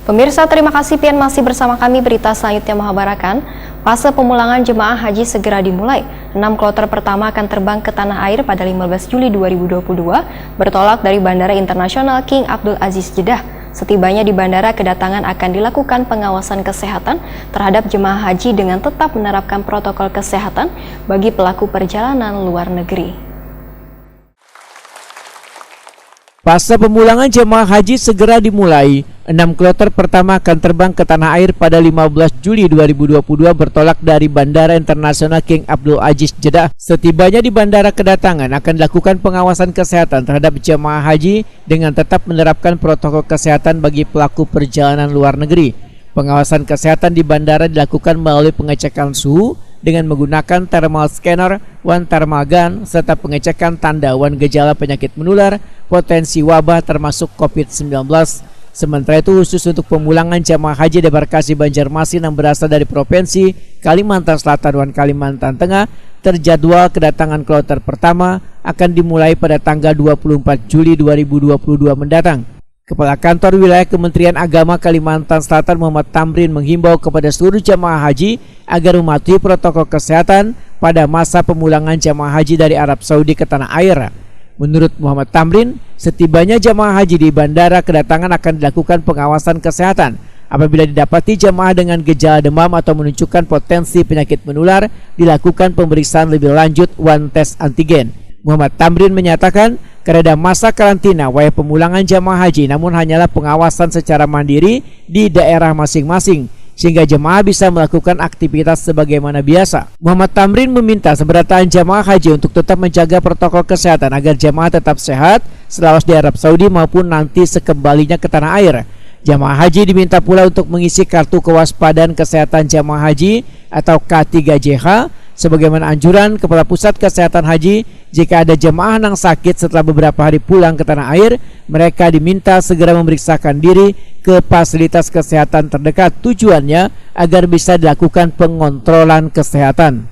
Pemirsa, terima kasih pian masih bersama kami. Berita selanjutnya mengabarkan, fase pemulangan jemaah haji segera dimulai. 6 kloter pertama akan terbang ke tanah air pada 15 Juli 2022, bertolak dari Bandara Internasional King Abdul Aziz Jeddah. Setibanya di bandara, kedatangan akan dilakukan pengawasan kesehatan terhadap jemaah haji dengan tetap menerapkan protokol kesehatan bagi pelaku perjalanan luar negeri. Fase pemulangan jemaah haji segera dimulai. 6 kloter pertama akan terbang ke tanah air pada 15 Juli 2022 bertolak dari Bandara Internasional King Abdul Aziz Jeddah. Setibanya di bandara, kedatangan akan dilakukan pengawasan kesehatan terhadap jemaah haji dengan tetap menerapkan protokol kesehatan bagi pelaku perjalanan luar negeri. Pengawasan kesehatan di bandara dilakukan melalui pengecekan suhu dengan menggunakan thermal scanner, one thermal gun, serta pengecekan tanda wan gejala penyakit menular, potensi wabah termasuk COVID-19. Sementara itu, khusus untuk pemulangan jemaah haji debarkasi Banjarmasin yang berasal dari Provinsi Kalimantan Selatan dan Kalimantan Tengah, terjadwal kedatangan kloter pertama akan dimulai pada tanggal 24 Juli 2022 mendatang. Kepala Kantor Wilayah Kementerian Agama Kalimantan Selatan Muhammad Tamrin menghimbau kepada seluruh jemaah haji agar mematuhi protokol kesehatan pada masa pemulangan jemaah haji dari Arab Saudi ke tanah air. Menurut Muhammad Tamrin, setibanya jemaah haji di bandara, kedatangan akan dilakukan pengawasan kesehatan. Apabila didapati jemaah dengan gejala demam atau menunjukkan potensi penyakit menular, dilakukan pemeriksaan lebih lanjut one test antigen. Muhammad Tamrin menyatakan, kereda masa karantina wajib pemulangan jemaah haji namun hanyalah pengawasan secara mandiri di daerah masing-masing, sehingga jemaah bisa melakukan aktivitas sebagaimana biasa. Muhammad Tamrin meminta seberatan jemaah haji untuk tetap menjaga protokol kesehatan agar jemaah tetap sehat selama di Arab Saudi maupun nanti sekembalinya ke tanah air. Jemaah haji diminta pula untuk mengisi kartu kewaspadaan kesehatan jemaah haji atau K3JH sebagaimana anjuran Kepala Pusat Kesehatan Haji. Jika ada jemaah yang sakit setelah beberapa hari pulang ke tanah air, mereka diminta segera memeriksakan diri ke fasilitas kesehatan terdekat, tujuannya agar bisa dilakukan pengontrolan kesehatan.